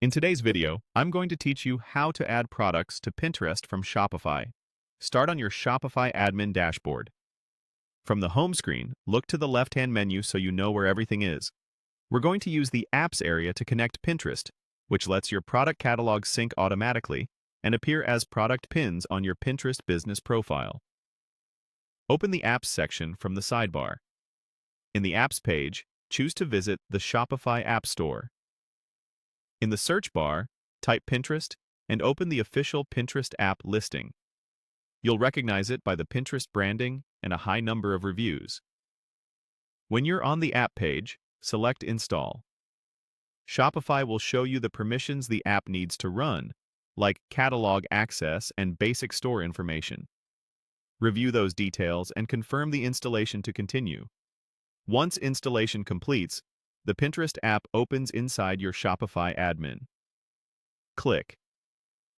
In today's video, I'm going to teach you how to add products to Pinterest from Shopify. Start on your Shopify admin dashboard. From the home screen, look to the left-hand menu so you know where everything is. We're going to use the Apps area to connect Pinterest, which lets your product catalog sync automatically and appear as product pins on your Pinterest business profile. Open the Apps section from the sidebar. In the Apps page, choose to visit the Shopify App Store. In the search bar, type Pinterest and open the official Pinterest app listing. You'll recognize it by the Pinterest branding and a high number of reviews. When you're on the app page, select Install. Shopify will show you the permissions the app needs to run, like catalog access and basic store information. Review those details and confirm the installation to continue. Once installation completes, the Pinterest app opens inside your Shopify admin. Click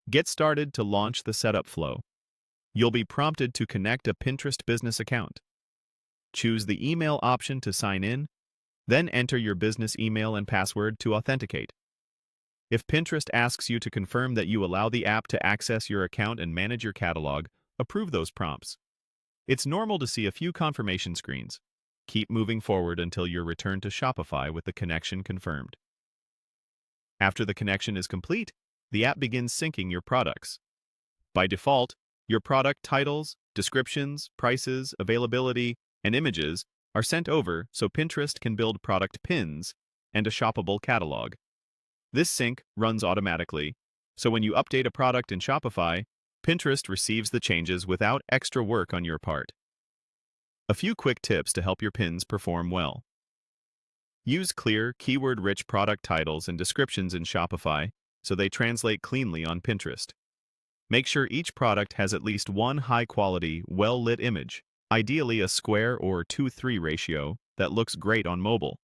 Get Started to launch the setup flow. You'll be prompted to connect a Pinterest business account. Choose the email option to sign in, then enter your business email and password to authenticate. If Pinterest asks you to confirm that you allow the app to access your account and manage your catalog, approve those prompts. It's normal to see a few confirmation screens. Keep moving forward until you're returned to Shopify with the connection confirmed. After the connection is complete, the app begins syncing your products. By default, your product titles, descriptions, prices, availability, and images are sent over so Pinterest can build product pins and a shoppable catalog. This sync runs automatically, so when you update a product in Shopify, Pinterest receives the changes without extra work on your part. A few quick tips to help your pins perform well. Use clear, keyword-rich product titles and descriptions in Shopify so they translate cleanly on Pinterest. Make sure each product has at least one high-quality, well-lit image, ideally a square or 2:3 ratio that looks great on mobile.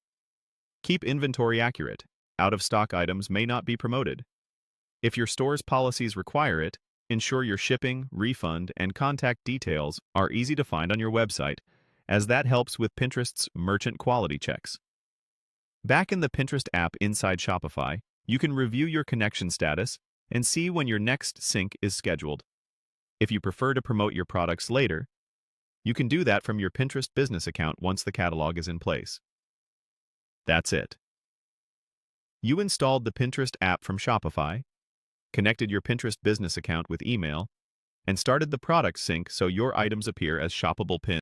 Keep inventory accurate. Out-of-stock items may not be promoted. If your store's policies require it, ensure your shipping, refund, and contact details are easy to find on your website, as that helps with Pinterest's merchant quality checks. Back in the Pinterest app inside Shopify, you can review your connection status and see when your next sync is scheduled. If you prefer to promote your products later, you can do that from your Pinterest business account once the catalog is in place. That's it. You installed the Pinterest app from Shopify, connected your Pinterest business account with email, and started the product sync so your items appear as shoppable pins.